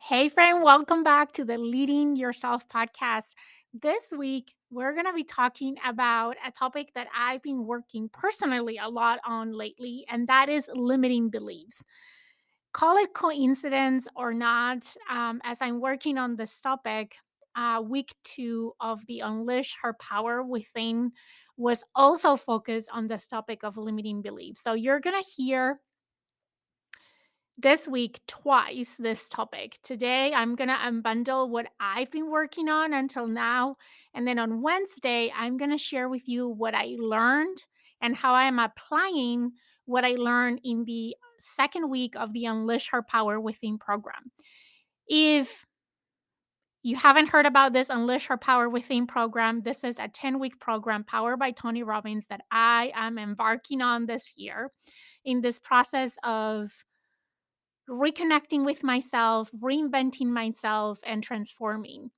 Hey, friend, welcome back to the Leading Yourself podcast. This week, we're going to be talking about a topic that I've been working personally a lot on lately, and that is limiting beliefs. Call it coincidence or not, as I'm working on this topic, week two of the Unleash Her Power Within was also focused on this topic of limiting beliefs. So you're going to hear this week twice this topic. Today, I'm going to unbundle what I've been working on until now. And then on Wednesday, I'm going to share with you what I learned and how I am applying what I learned in the second week of the Unleash Her Power Within program. If you haven't heard about this Unleash Her Power Within program, this is a 10-week program powered by Tony Robbins that I am embarking on this year in this process of reconnecting with myself, reinventing myself, and transforming.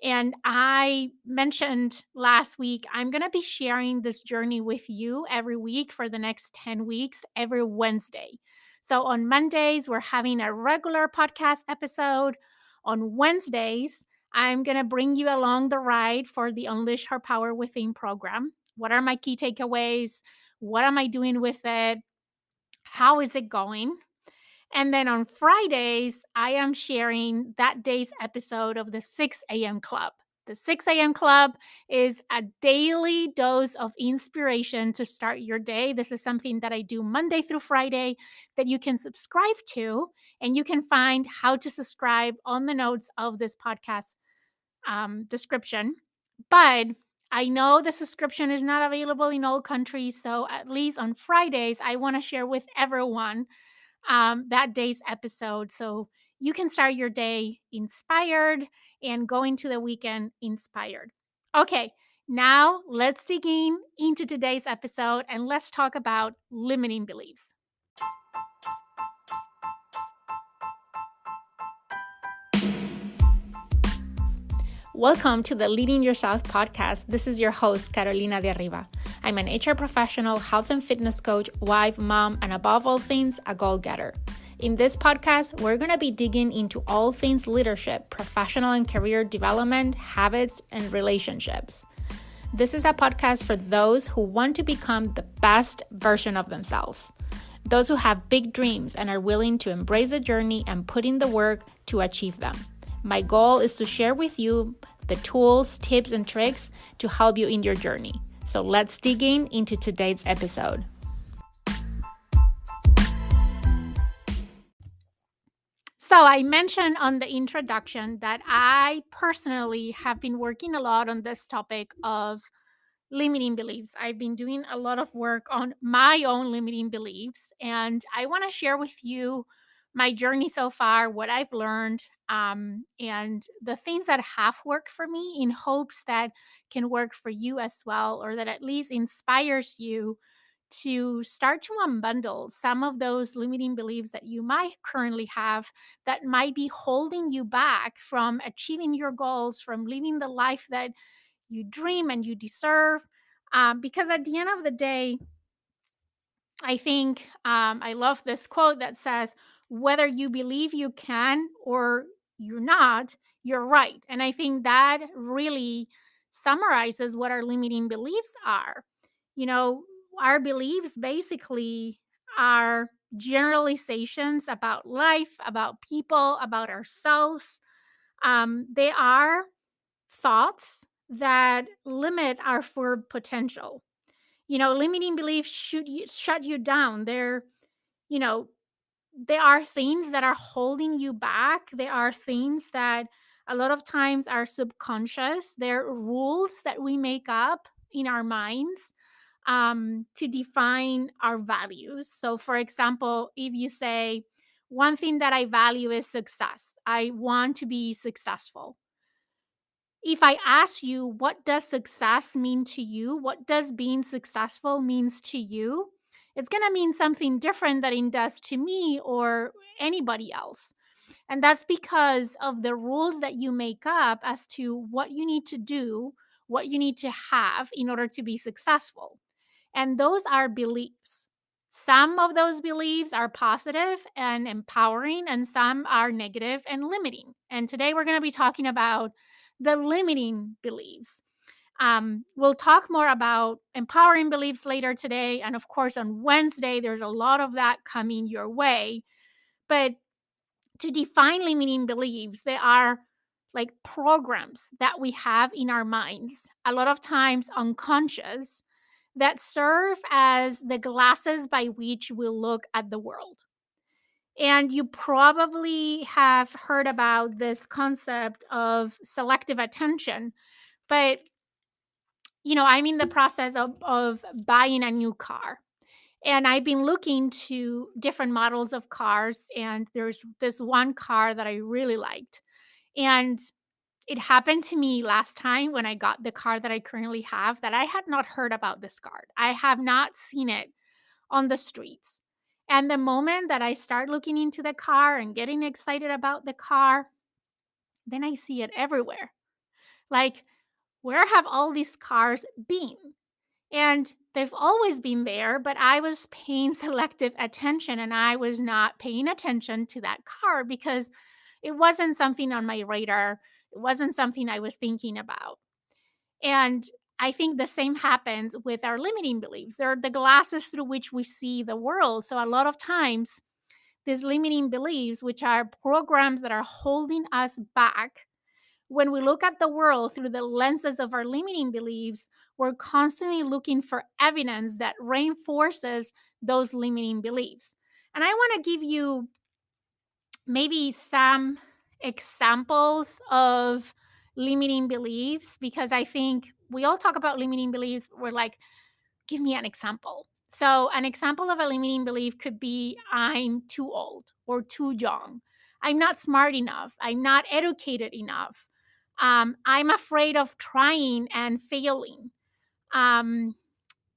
And I mentioned last week, I'm going to be sharing this journey with you every week for the next 10 weeks, every Wednesday. So on Mondays, we're having a regular podcast episode. On Wednesdays, I'm going to bring you along the ride for the Unleash Her Power Within program. What are my key takeaways? What am I doing with it? How is it going? And then on Fridays, I am sharing that day's episode of the 6 a.m. Club. The 6 a.m. Club is a daily dose of inspiration to start your day. This is something that I do Monday through Friday that you can subscribe to, and you can find how to subscribe on the notes of this podcast description. But I know the subscription is not available in all countries. So at least on Fridays, I want to share with everyone that day's episode so you can start your day inspired and go into the weekend inspired. Okay, now let's dig into today's episode and let's talk about limiting beliefs. Welcome to the Leading Yourself podcast. This is your host, Carolina de Arriba. I'm an HR professional, health and fitness coach, wife, mom, and above all things, a goal-getter. In this podcast, we're going to be digging into all things leadership, professional and career development, habits, and relationships. This is a podcast for those who want to become the best version of themselves. Those who have big dreams and are willing to embrace the journey and put in the work to achieve them. My goal is to share with you the tools, tips, and tricks to help you in your journey. So let's dig into today's episode. So I mentioned on the introduction that I personally have been working a lot on this topic of limiting beliefs. I've been doing a lot of work on my own limiting beliefs, and I want to share with you my journey so far, what I've learned, and the things that have worked for me in hopes that can work for you as well, or that at least inspires you to start to unbundle some of those limiting beliefs that you might currently have that might be holding you back from achieving your goals, from living the life that you dream and you deserve. Because at the end of the day, I think I love this quote that says, whether you believe you can or you're not, you're right. And I think that really summarizes what our limiting beliefs are. You know, our beliefs basically are generalizations about life, about people, about ourselves. They are thoughts that limit our full potential. Limiting beliefs should shut you down. You know, there are things that are holding you back. There are things that a lot of times are subconscious. They're rules that we make up in our minds to define our values. So, for example, if you say, one thing that I value is success, I want to be successful. If I ask you, what does success mean to you? What does being successful means to you? It's going to mean something different than it does to me or anybody else. And that's because of the rules that you make up as to what you need to do, what you need to have in order to be successful. And those are beliefs. Some of those beliefs are positive and empowering, and some are negative and limiting. And today we're going to be talking about the limiting beliefs. We'll talk more about empowering beliefs later today. And of course, on Wednesday, there's a lot of that coming your way. But to define limiting beliefs, they are like programs that we have in our minds, a lot of times unconscious, that serve as the glasses by which we look at the world. And you probably have heard about this concept of selective attention, but I'm in the process of buying a new car. And I've been looking to different models of cars, and there's this one car that I really liked. And it happened to me last time when I got the car that I currently have that I had not heard about this car. I have not seen it on the streets. And the moment that I start looking into the car and getting excited about the car, then I see it everywhere. Like, where have all these cars been? And they've always been there, but I was paying selective attention and I was not paying attention to that car because it wasn't something on my radar. It wasn't something I was thinking about. And I think the same happens with our limiting beliefs. They're the glasses through which we see the world. So a lot of times, these limiting beliefs, which are programs that are holding us back, when we look at the world through the lenses of our limiting beliefs, we're constantly looking for evidence that reinforces those limiting beliefs. And I want to give you maybe some examples of limiting beliefs because I think we all talk about limiting beliefs. We're like, give me an example. So, an example of a limiting belief could be I'm too old or too young. I'm not smart enough. I'm not educated enough. I'm afraid of trying and failing. Um,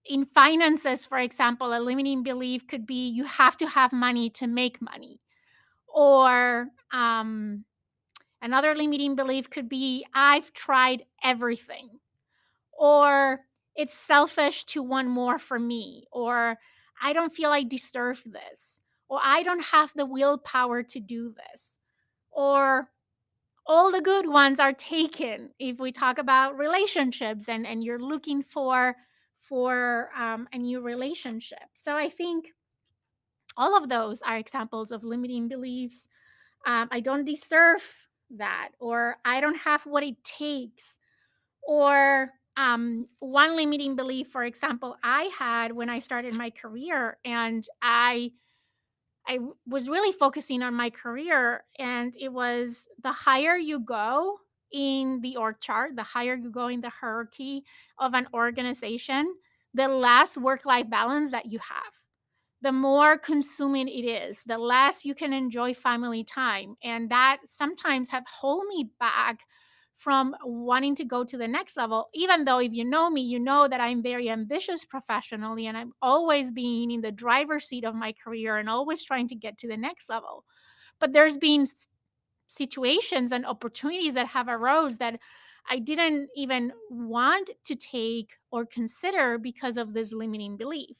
in finances, for example, a limiting belief could be you have to have money to make money. Or another limiting belief could be I've tried everything. Or it's selfish to want more for me, or I don't feel I deserve this, or I don't have the willpower to do this, or all the good ones are taken if we talk about relationships and you're looking for a new relationship. So I think all of those are examples of limiting beliefs. I don't deserve that, or I don't have what it takes. Or one limiting belief, for example, I had when I started my career, and I was really focusing on my career, and it was the higher you go in the org chart, the higher you go in the hierarchy of an organization, the less work life balance that you have, the more consuming it is, the less you can enjoy family time. And that sometimes have hold me back from wanting to go to the next level. Even though if you know me, you know that I'm very ambitious professionally and I'm always being in the driver's seat of my career and always trying to get to the next level. But there's been situations and opportunities that have arose that I didn't even want to take or consider because of this limiting belief.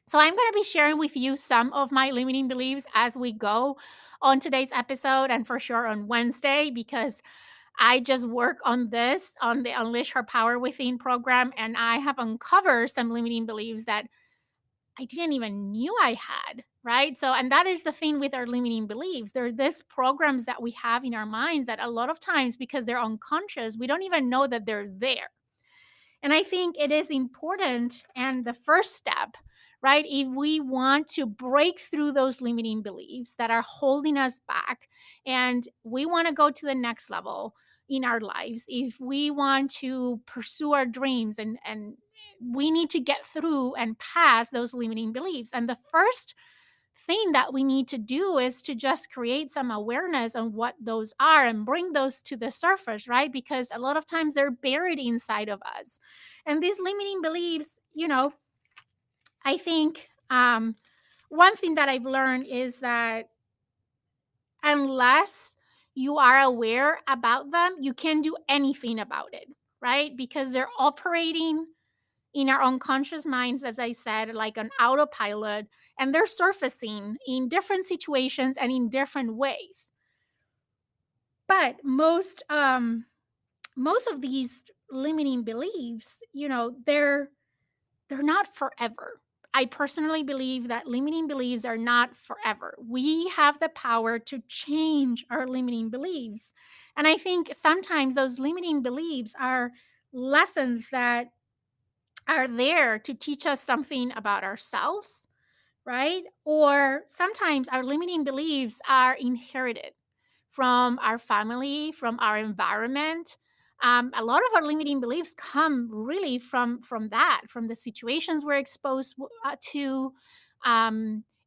So I'm going to be sharing with you some of my limiting beliefs as we go on today's episode and for sure on Wednesday because I just work on this on the Unleash Her Power Within program, and I have uncovered some limiting beliefs that I didn't even knew I had, right? So and that is the thing with our limiting beliefs. They're these programs that we have in our minds that a lot of times because they're unconscious, we don't even know that they're there. And I think it is important and the first step, right? If we want to break through those limiting beliefs that are holding us back and we want to go to the next level in our lives, if we want to pursue our dreams and we need to get through and pass those limiting beliefs. And the first thing that we need to do is to just create some awareness on what those are and bring those to the surface, right? Because a lot of times they're buried inside of us. And these limiting beliefs, I think one thing that I've learned is that unless you are aware about them, you can't do anything about it, right? Because they're operating in our unconscious minds, as I said, like an autopilot, and they're surfacing in different situations and in different ways. But most of these limiting beliefs, they're not forever. I personally believe that limiting beliefs are not forever. We have the power to change our limiting beliefs. And I think sometimes those limiting beliefs are lessons that are there to teach us something about ourselves, right? Or sometimes our limiting beliefs are inherited from our family, from our environment. A lot of our limiting beliefs come really from that, from the situations we're exposed to,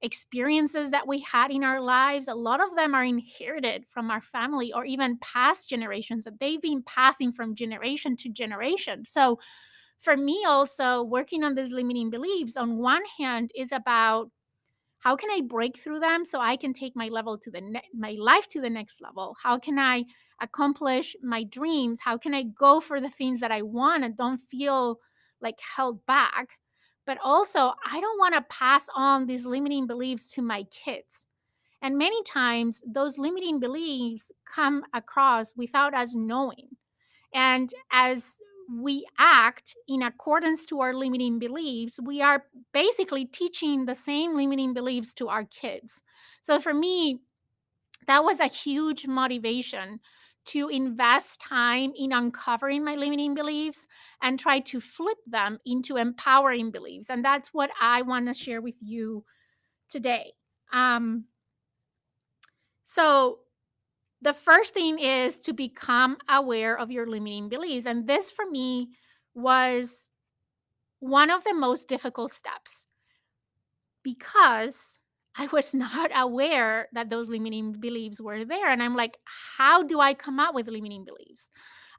experiences that we had in our lives. A lot of them are inherited from our family or even past generations that they've been passing from generation to generation. So for me, also working on these limiting beliefs, on one hand, is about how can I break through them so I can take my life to the next level? How can I accomplish my dreams? How can I go for the things that I want and don't feel like held back? But also, I don't want to pass on these limiting beliefs to my kids. And many times, those limiting beliefs come across without us knowing. And as we act in accordance to our limiting beliefs, we are basically teaching the same limiting beliefs to our kids. So for me, that was a huge motivation to invest time in uncovering my limiting beliefs and try to flip them into empowering beliefs. And that's what I want to share with you today. Um, so, the first thing is to become aware of your limiting beliefs. And this for me was one of the most difficult steps because I was not aware that those limiting beliefs were there. And I'm like, how do I come up with limiting beliefs?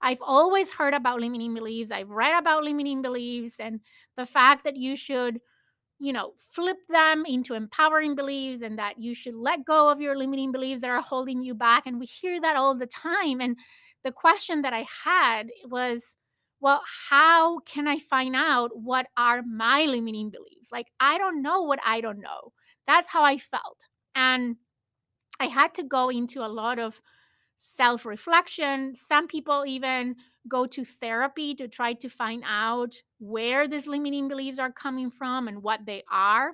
I've always heard about limiting beliefs. I've read about limiting beliefs and the fact that you should flip them into empowering beliefs and that you should let go of your limiting beliefs that are holding you back. And we hear that all the time. And the question that I had was, well, how can I find out what are my limiting beliefs? Like, I don't know what I don't know. That's how I felt. And I had to go into a lot of self reflection. Some people even go to therapy to try to find out where these limiting beliefs are coming from and what they are.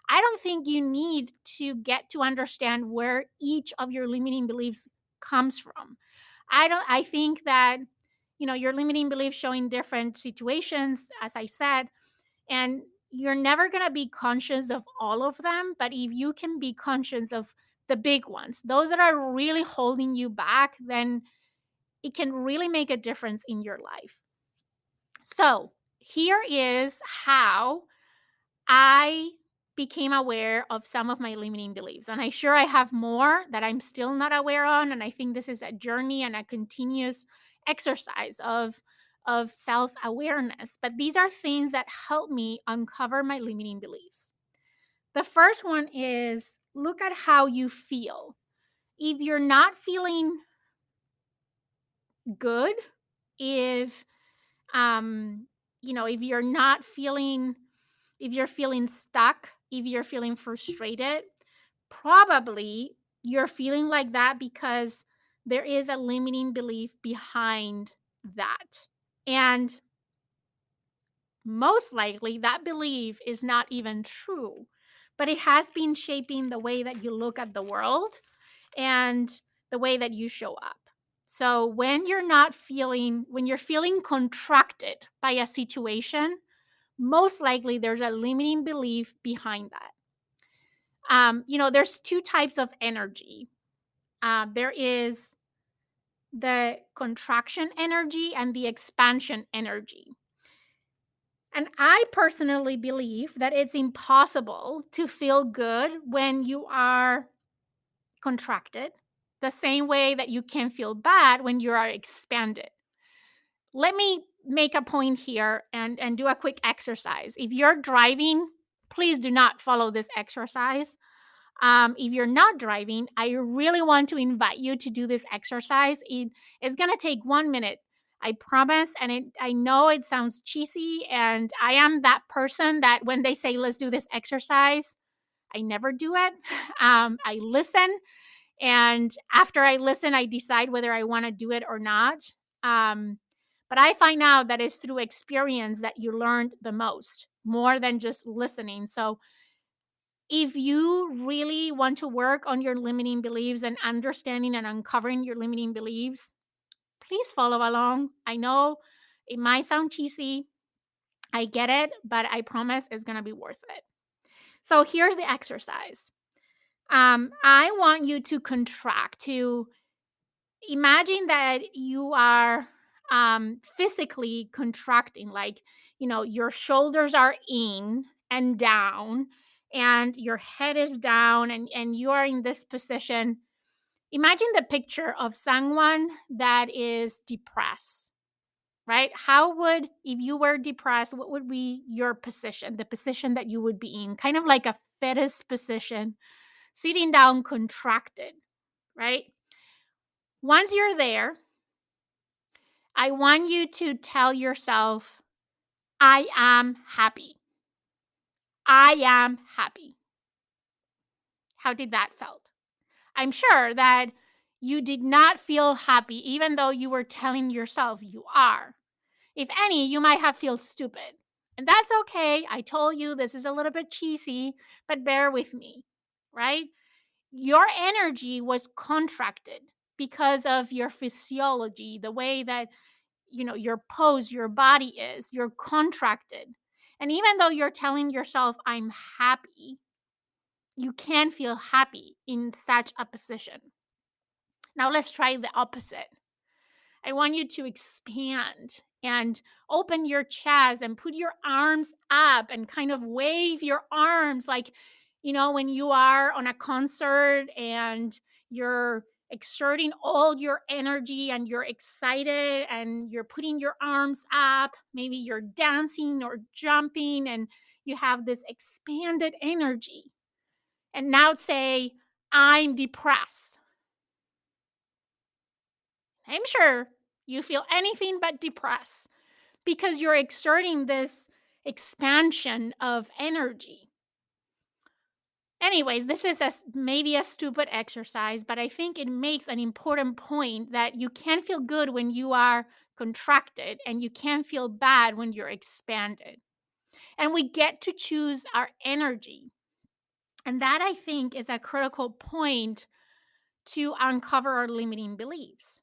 I don't think you need to get to understand where each of your limiting beliefs comes from. I think that your limiting beliefs show in different situations, as I said, and you're never going to be conscious of all of them, but if you can be conscious of the big ones, those that are really holding you back, then it can really make a difference in your life. So, here is how I became aware of some of my limiting beliefs. And I have more that I'm still not aware on. And I think this is a journey and a continuous exercise of self-awareness. But these are things that help me uncover my limiting beliefs. The first one is look at how you feel. If you're not feeling good, if if you're not feeling if you're feeling stuck, if you're feeling frustrated, probably you're feeling like that because there is a limiting belief behind that. And most likely that belief is not even true, but it has been shaping the way that you look at the world and the way that you show up. So when you're feeling contracted by a situation, most likely there's a limiting belief behind that. There's two types of energy. There is the contraction energy and the expansion energy. And I personally believe that it's impossible to feel good when you are contracted, the same way that you can feel bad when you are expanded. Let me make a point here and do a quick exercise. If you're driving, please do not follow this exercise. If you're not driving, I really want to invite you to do this exercise. It's going to take 1 minute. I promise. And I know it sounds cheesy, and I am that person that when they say, let's do this exercise, I never do it. I listen. And after I listen, I decide whether I want to do it or not. Um, but I find out that it's through experience that you learn the most, more than just listening. So if you really want to work on your limiting beliefs and understanding and uncovering your limiting beliefs, please follow along. I know it might sound cheesy. I get it, but I promise it's going to be worth it. So here's the exercise. I want you to contract, to imagine that you are physically contracting, like, your shoulders are in and down, and your head is down, and you are in this position. Imagine the picture of someone that is depressed, right? How would, if you were depressed, what would be your position, the position that you would be in? Kind of like a fetus position, sitting down, contracted, right? Once you're there, I want you to tell yourself, I am happy. I am happy. How did that felt? I'm sure that you did not feel happy, even though you were telling yourself you are. If any, you might have felt stupid. And that's okay. I told you this is a little bit cheesy, but bear with me, right? Your energy was contracted because of your physiology, the way that your pose, your body is, you're contracted. And even though you're telling yourself I'm happy, you can feel happy in such a position. Now let's try the opposite. I want you to expand and open your chest and put your arms up and kind of wave your arms, like, when you are on a concert and you're exerting all your energy and you're excited and you're putting your arms up. Maybe you're dancing or jumping and you have this expanded energy. And now say, I'm depressed. I'm sure you feel anything but depressed because you're exerting this expansion of energy. Anyways, this is maybe a stupid exercise, but I think it makes an important point that you can feel good when you are contracted and you can feel bad when you're expanded. And we get to choose our energy. And that, I think, is a critical point to uncover our limiting beliefs.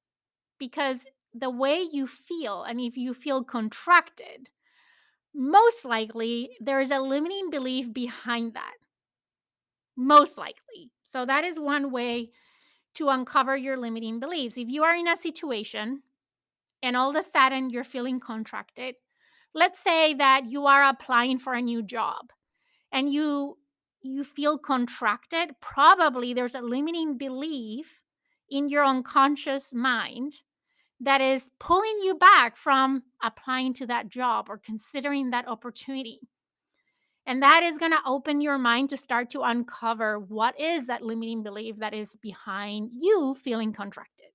Because the way you feel, and if you feel contracted, most likely there is a limiting belief behind that. Most likely. So that is one way to uncover your limiting beliefs. If you are in a situation and all of a sudden you're feeling contracted, let's say that you are applying for a new job and you feel contracted, probably there's a limiting belief in your unconscious mind that is pulling you back from applying to that job or considering that opportunity. And that is going to open your mind to start to uncover what is that limiting belief that is behind you feeling contracted.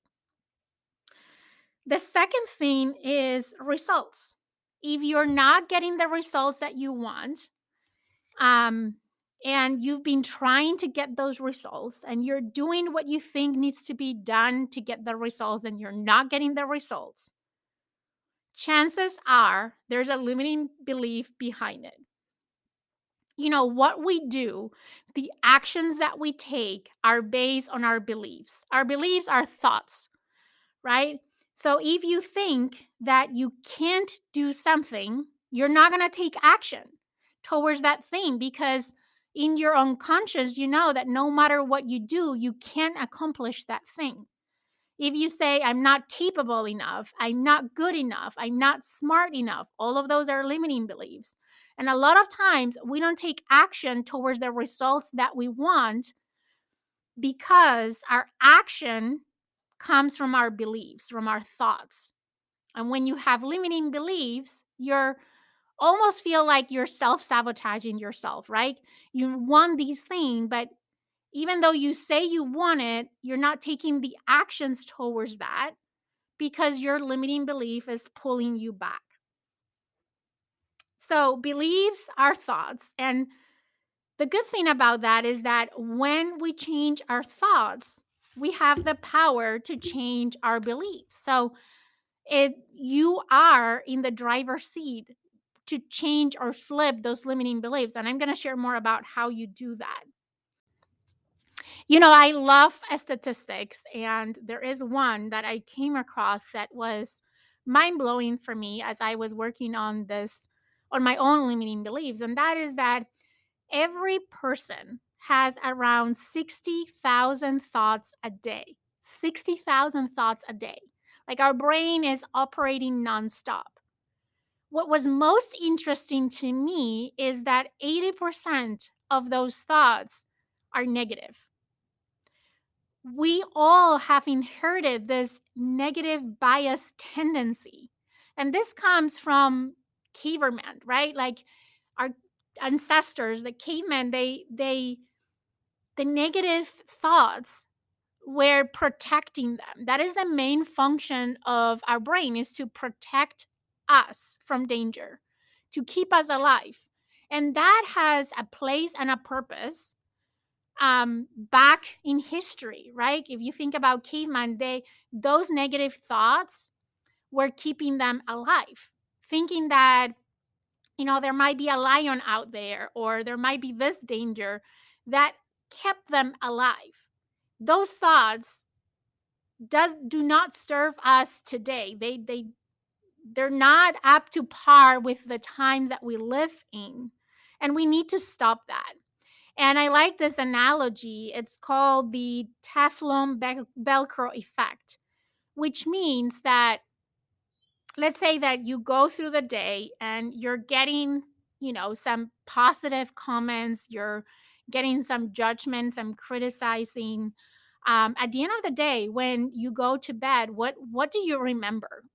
The second thing is results. If you're not getting the results that you want, and you've been trying to get those results and you're doing what you think needs to be done to get the results and you're not getting the results, chances are there's a limiting belief behind it. What we do, the actions that we take are based on our beliefs. Our beliefs are thoughts, right? So if you think that you can't do something, you're not going to take action towards that thing because in your unconscious, you know that no matter what you do, you can't accomplish that thing. If you say, I'm not capable enough, I'm not good enough, I'm not smart enough, all of those are limiting beliefs. And a lot of times we don't take action towards the results that we want because our action comes from our beliefs, from our thoughts. And when you have limiting beliefs, you're almost feel like you're self-sabotaging yourself, right? You want these things, but even though you say you want it, you're not taking the actions towards that because your limiting belief is pulling you back. So, beliefs are thoughts. And the good thing about that is that when we change our thoughts, we have the power to change our beliefs. So, you are in the driver's seat to change or flip those limiting beliefs. And I'm going to share more about how you do that. I love statistics, and there is one that I came across that was mind blowing for me as I was working on this, on my own limiting beliefs. And that is that every person has around 60,000 thoughts a day. 60,000 thoughts a day. Like our brain is operating nonstop. What was most interesting to me is that 80% of those thoughts are negative. We all have inherited this negative bias tendency. And this comes from cavemen, right? Like our ancestors, the cavemen, the negative thoughts were protecting them. That is the main function of our brain, is to protect us from danger, to keep us alive. And that has a place and a purpose back in history, right? If you think about cavemen, those negative thoughts were keeping them alive, thinking that there might be a lion out there, or there might be this danger that kept them alive. Those thoughts do not serve us today. They're not up to par with the times that we live in, and we need to stop that. And I like this analogy. It's called the Teflon Velcro effect, which means that, let's say that you go through the day and you're getting, some positive comments, you're getting some judgment, some criticizing. At the end of the day, when you go to bed, what do you remember?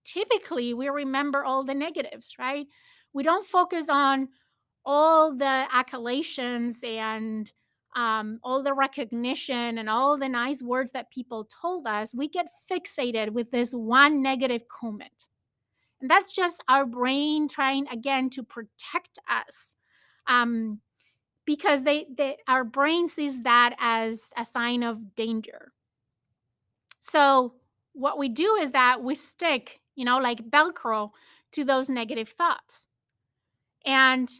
Typically, we remember all the negatives, right? We don't focus on all the accolations and all the recognition and all the nice words that people told us. We get fixated with this one negative comment. And that's just our brain trying again to protect us. Um, because our brain sees that as a sign of danger. So what we do is that we stick, like Velcro, to those negative thoughts. And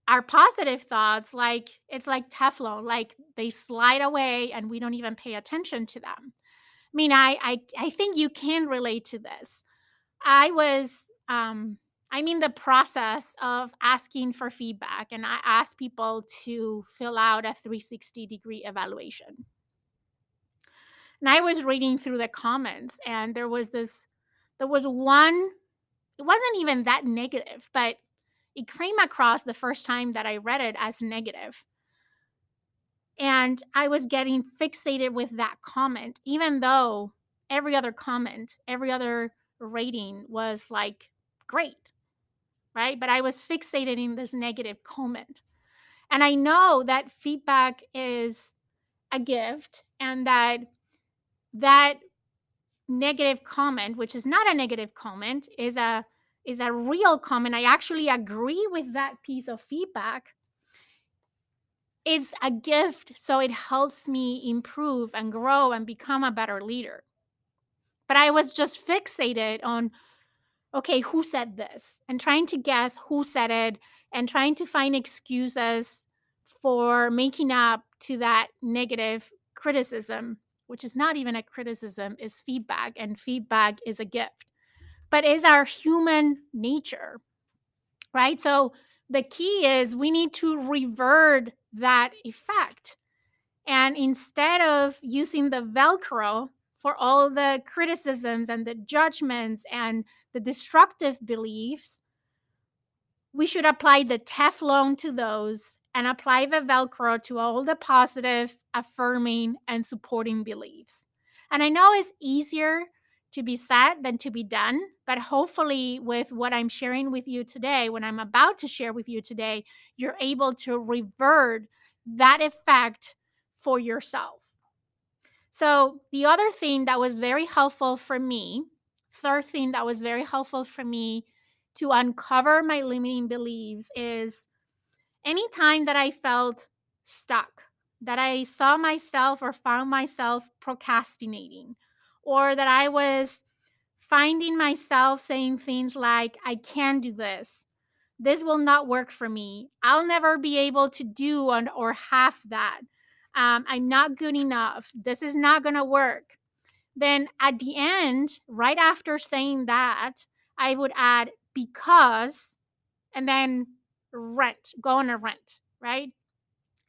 our positive thoughts, like it's like Teflon, like they slide away and we don't even pay attention to them. I mean, I think you can relate to this. I'm in the process of asking for feedback, and I ask people to fill out a 360-degree evaluation. And I was reading through the comments, and there was one, it wasn't even that negative, but it came across the first time that I read it as negative. And I was getting fixated with that comment, even though every other comment, every other rating was like great, right? But I was fixated in this negative comment. And I know that feedback is a gift, and that negative comment, which is not a negative comment, is a real comment. I actually agree with that piece of feedback. It's a gift, so it helps me improve and grow and become a better leader. But I was just fixated on, okay, who said this? And trying to guess who said it and trying to find excuses for making up to that negative criticism, which is not even a criticism, is feedback, and feedback is a gift. But is our human nature, right? So the key is we need to revert that effect. And instead of using the Velcro for all the criticisms and the judgments and the destructive beliefs, we should apply the Teflon to those and apply the Velcro to all the positive, affirming, and supporting beliefs. And I know it's easier to be said than to be done, but hopefully, with what I'm sharing with you today, what I'm about to share with you today, you're able to revert that effect for yourself. So, the other thing that was very helpful for me third thing that was very helpful for me to uncover my limiting beliefs is anytime that I felt stuck, that I saw myself or found myself procrastinating, or that I was finding myself saying things like, I can't do this. This will not work for me. I'll never be able to do or have that. I'm not good enough. This is not going to work. Then at the end, right after saying that, I would add because, and then go on a rent, right?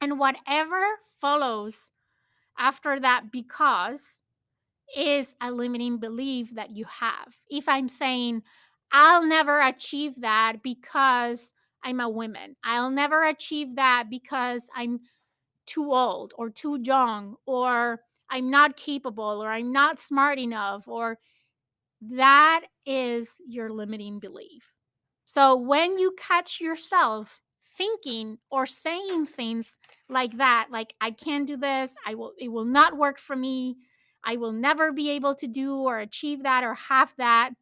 And whatever follows after that because is a limiting belief that you have. If I'm saying, I'll never achieve that because I'm a woman, I'll never achieve that because I'm too old or too young, or I'm not capable, or I'm not smart enough, or that is your limiting belief. So when you catch yourself thinking or saying things like that, like I can't do this, it will not work for me, I will never be able to do or achieve that or have that,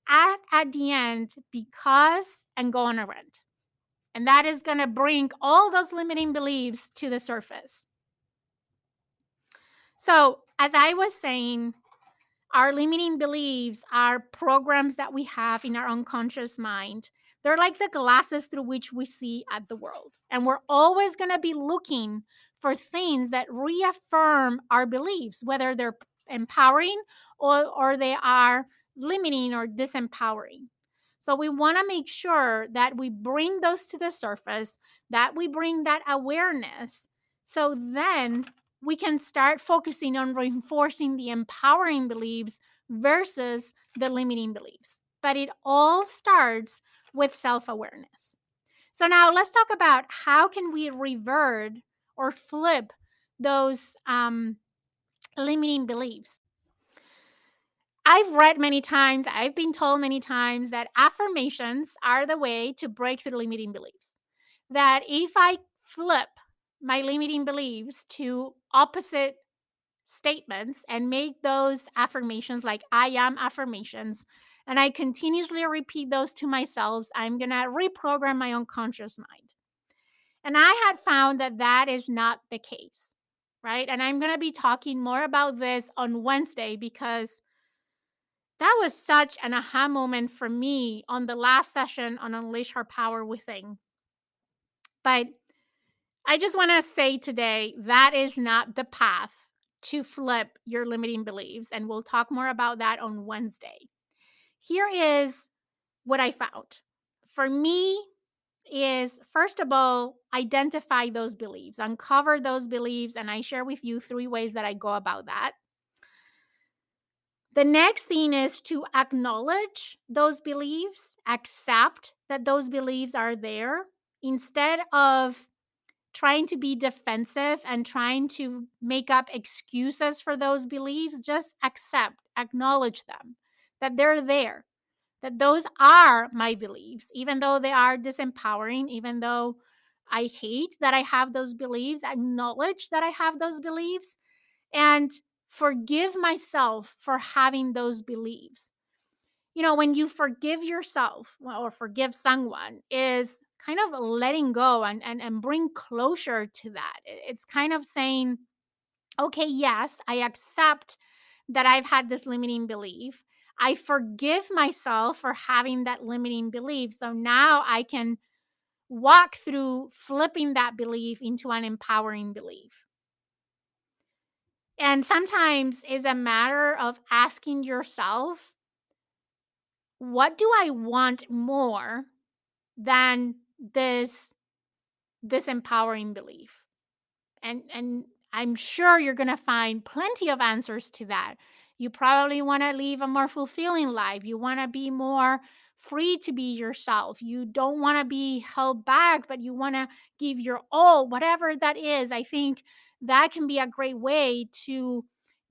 at the end because and go on a rant. And that is going to bring all those limiting beliefs to the surface. So, as I was saying, our limiting beliefs are programs that we have in our unconscious mind. They're like the glasses through which we see at the world. And we're always going to be looking for things that reaffirm our beliefs, whether they're empowering or they are limiting or disempowering. So we want to make sure that we bring those to the surface, that we bring that awareness. So then we can start focusing on reinforcing the empowering beliefs versus the limiting beliefs. But it all starts with self-awareness. So now let's talk about how can we revert or flip those limiting beliefs. I've read many times, I've been told many times that affirmations are the way to break through limiting beliefs. That if I flip my limiting beliefs to opposite statements and make those affirmations like I am affirmations, and I continuously repeat those to myself, I'm going to reprogram my unconscious mind. And I had found that that is not the case, right? And I'm going to be talking more about this on Wednesday because that was such an aha moment for me on the last session on Unleash Her Power Within. But I just want to say today that is not the path to flip your limiting beliefs. And we'll talk more about that on Wednesday. Here is what I found. For me, is first of all, identify those beliefs, uncover those beliefs, and I share with you 3 ways that I go about that. The next thing is to acknowledge those beliefs, accept that those beliefs are there instead of trying to be defensive and trying to make up excuses for those beliefs. Just accept, acknowledge them, that they're there, that those are my beliefs, even though they are disempowering, even though I hate that I have those beliefs, acknowledge that I have those beliefs, and forgive myself for having those beliefs. You know, when you forgive yourself or forgive someone, is kind of letting go and bring closure to that. It's kind of saying, okay, yes, I accept that I've had this limiting belief. I forgive myself for having that limiting belief. So now I can walk through flipping that belief into an empowering belief. And sometimes it's a matter of asking yourself, what do I want more than this empowering belief? And I'm sure you're going to find plenty of answers to that. You probably want to live a more fulfilling life. You want to be more free to be yourself. You don't want to be held back, but you want to give your all, whatever that is. I think that can be a great way to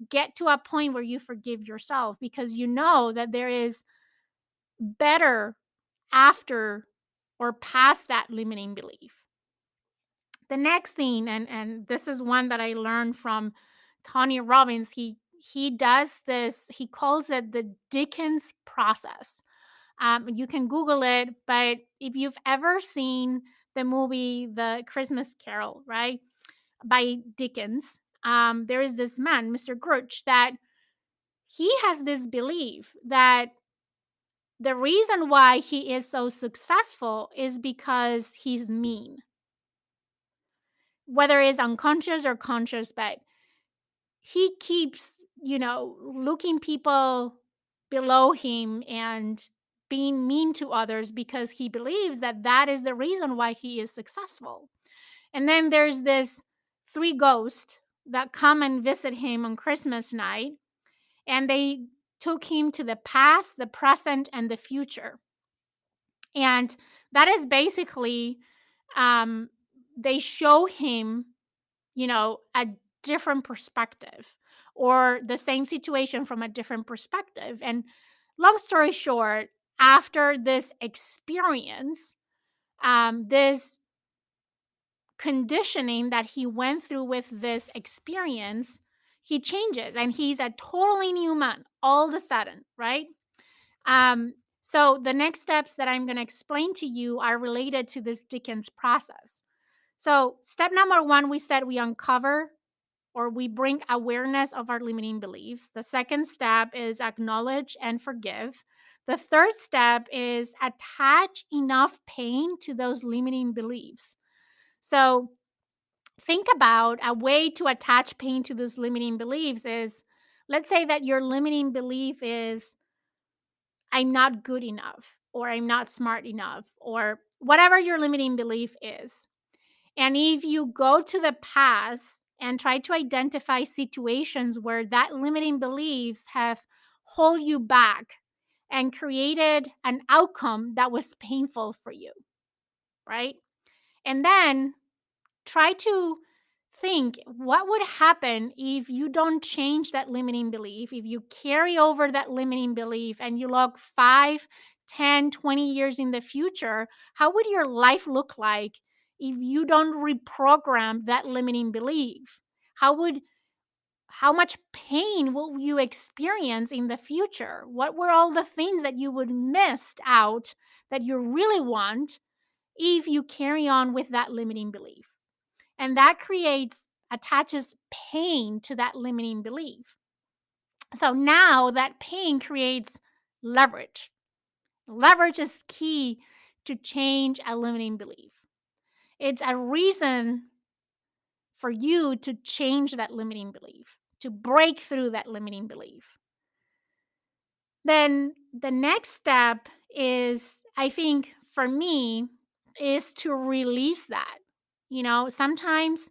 get to a point where you forgive yourself because you know that there is better after or past that limiting belief. The next thing, and this is one that I learned from Tony Robbins, he he does this, he calls it the Dickens process. You can Google it, but if you've ever seen the movie The Christmas Carol, right, by Dickens, there is this man, Mr. Scrooge, that he has this belief that the reason why he is so successful is because he's mean, whether it's unconscious or conscious, but he keeps, looking people below him and being mean to others because he believes that that is the reason why he is successful. And then there's this three ghosts that come and visit him on Christmas night, and they took him to the past, the present, and the future. And that is basically, um, they show him, a different perspective, or the same situation from a different perspective. And long story short, after this experience, this conditioning that he went through with this experience, he changes and he's a totally new man all of a sudden, right? So the next steps that I'm going to explain to you are related to this Dickens process. So, step number one, we said we uncover or we bring awareness of our limiting beliefs. The second step is acknowledge and forgive. The third step is attach enough pain to those limiting beliefs. So, think about a way to attach pain to those limiting beliefs is, let's say that your limiting belief is, I'm not good enough, or I'm not smart enough, or whatever your limiting belief is. And if you go to the past and try to identify situations where that limiting beliefs have hold you back and created an outcome that was painful for you, right? And then try to think what would happen if you don't change that limiting belief, if you carry over that limiting belief and you look 5, 10, 20 years in the future, how would your life look like if you don't reprogram that limiting belief? How much pain will you experience in the future? What were all the things that you would miss out that you really want if you carry on with that limiting belief? And that attaches pain to that limiting belief. So now that pain creates leverage. Leverage is key to change a limiting belief. It's a reason for you to change that limiting belief, to break through that limiting belief. Then the next step is, I think for me, is to release that. Sometimes,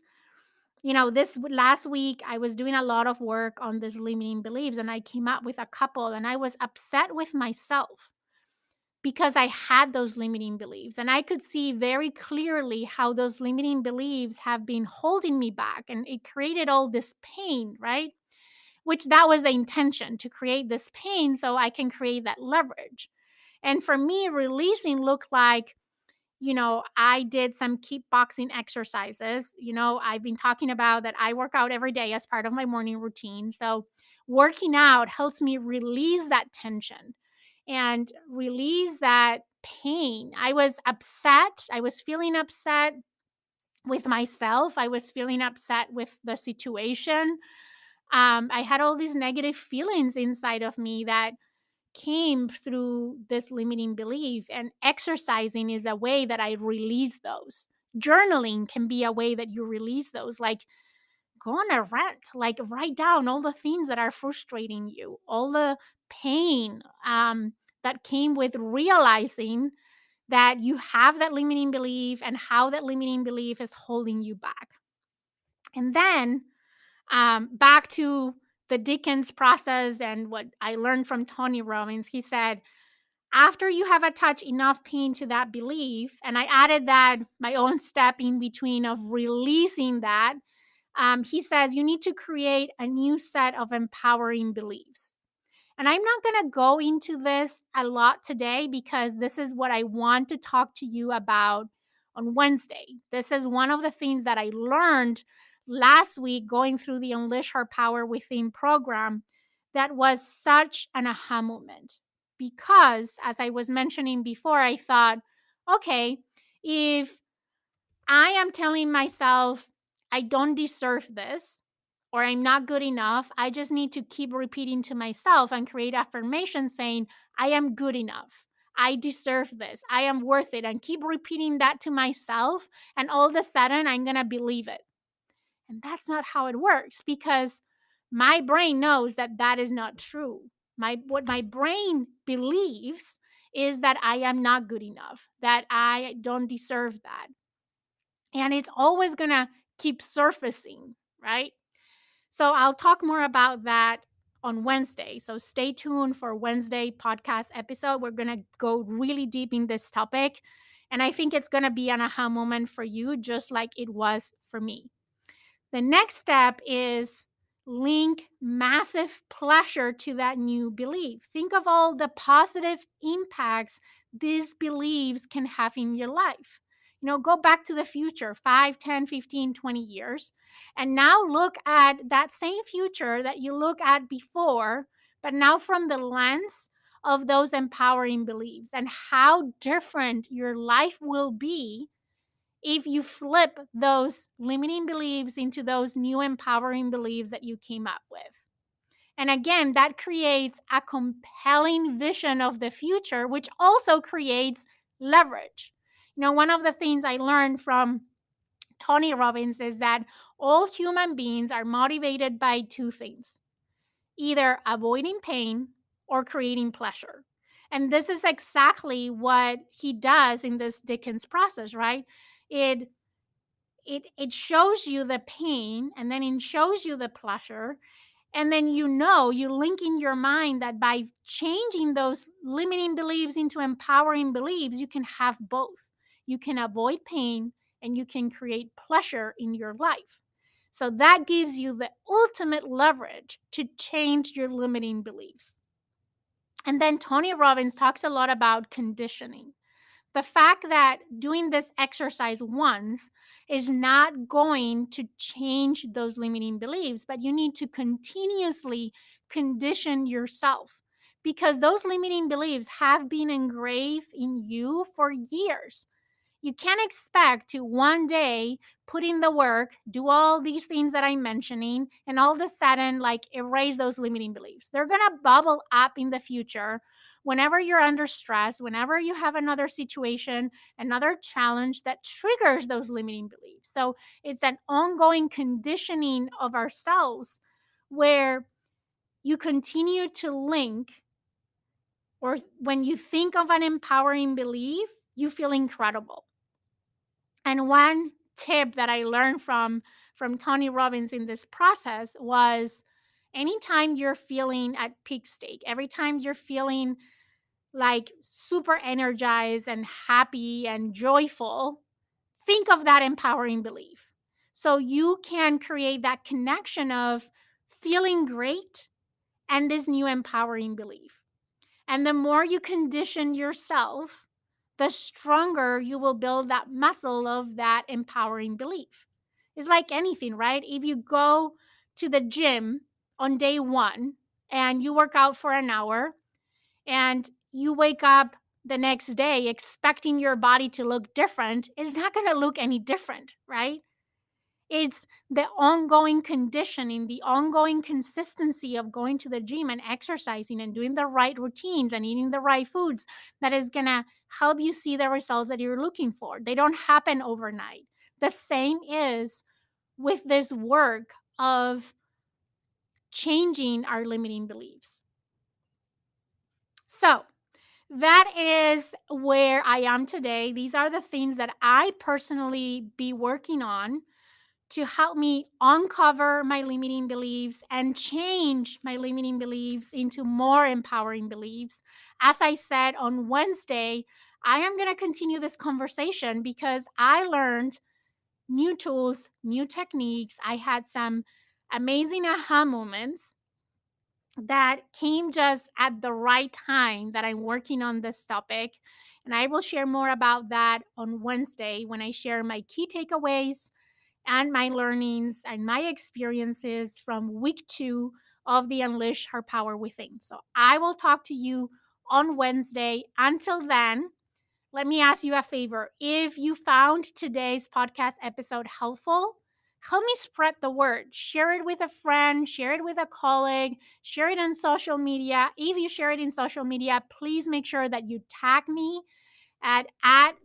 this last week, I was doing a lot of work on this limiting beliefs, and I came up with a couple, and I was upset with myself because I had those limiting beliefs. And I could see very clearly how those limiting beliefs have been holding me back, and it created all this pain, right? Which that was the intention, to create this pain so I can create that leverage. And for me, releasing looked like, I did some kickboxing exercises. I've been talking about that I work out every day as part of my morning routine. So, working out helps me release that tension and release that pain. I was upset. I was feeling upset with myself. I was feeling upset with the situation. I had all these negative feelings inside of me that came through this limiting belief, and exercising is a way that I release those. Journaling can be a way that you release those, like go on a rant, like write down all the things that are frustrating you, all the pain that came with realizing that you have that limiting belief and how that limiting belief is holding you back. And then back to the Dickens process and what I learned from Tony Robbins, he said, after you have attached enough pain to that belief, and I added that my own step in between of releasing that, he says you need to create a new set of empowering beliefs. And I'm not going to go into this a lot today because this is what I want to talk to you about on Wednesday. This is one of the things that I learned last week going through the Unleash Her Power Within program that was such an aha moment. Because, as I was mentioning before, I thought, okay, if I am telling myself I don't deserve this or I'm not good enough, I just need to keep repeating to myself and create affirmations saying, I am good enough. I deserve this. I am worth it. And keep repeating that to myself. And all of a sudden, I'm going to believe it. And that's not how it works because my brain knows that that is not true. What my brain believes is that I am not good enough, that I don't deserve that. And it's always going to keep surfacing, right? So I'll talk more about that on Wednesday. So stay tuned for Wednesday podcast episode. We're going to go really deep in this topic. And I think it's going to be an aha moment for you, just like it was for me. The next step is link massive pleasure to that new belief. Think of all the positive impacts these beliefs can have in your life. Go back to the future 5, 10, 15, 20 years, and now look at that same future that you look at before, but now from the lens of those empowering beliefs and how different your life will be if you flip those limiting beliefs into those new empowering beliefs that you came up with. And again, that creates a compelling vision of the future, which also creates leverage. One of the things I learned from Tony Robbins is that all human beings are motivated by two things: either avoiding pain or creating pleasure. And this is exactly what he does in this Dickens process, right? It it shows you the pain and then it shows you the pleasure, and then you link in your mind that by changing those limiting beliefs into empowering beliefs, you can have both. You can avoid pain and you can create pleasure in your life. So that gives you the ultimate leverage to change your limiting beliefs. And then Tony Robbins talks a lot about conditioning. The fact that doing this exercise once is not going to change those limiting beliefs, but you need to continuously condition yourself because those limiting beliefs have been engraved in you for years. You can't expect to one day put in the work, do all these things that I'm mentioning, and all of a sudden, like, erase those limiting beliefs. They're going to bubble up in the future whenever you're under stress, whenever you have another situation, another challenge that triggers those limiting beliefs. So it's an ongoing conditioning of ourselves where you continue to link, or when you think of an empowering belief, you feel incredible. And one tip that I learned from Tony Robbins in this process was anytime you're feeling at peak state, every time you're feeling like super energized and happy and joyful, think of that empowering belief. So you can create that connection of feeling great and this new empowering belief. And the more you condition yourself, the stronger you will build that muscle of that empowering belief. It's like anything, right? If you go to the gym on day one and you work out for an hour and you wake up the next day expecting your body to look different, it's not going to look any different, right? It's the ongoing conditioning, the ongoing consistency of going to the gym and exercising and doing the right routines and eating the right foods that is going to help you see the results that you're looking for. They don't happen overnight. The same is with this work of changing our limiting beliefs. So, that is where I am today. These are the things that I personally be working on to help me uncover my limiting beliefs and change my limiting beliefs into more empowering beliefs. As I said on Wednesday, I am going to continue this conversation because I learned new tools, new techniques. I had some amazing aha moments that came just at the right time that I'm working on this topic. And I will share more about that on Wednesday when I share my key takeaways and my learnings and my experiences from week 2 of the Unleash Her Power Within. So I will talk to you on Wednesday. Until then, let me ask you a favor. If you found today's podcast episode helpful, help me spread the word. Share it with a friend, share it with a colleague, share it on social media. If you share it in social media, please make sure that you tag me at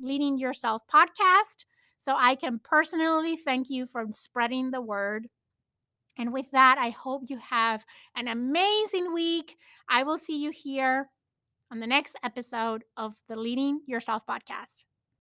Leading Yourself Podcast so I can personally thank you for spreading the word. And with that, I hope you have an amazing week. I will see you here on the next episode of the Leading Yourself Podcast.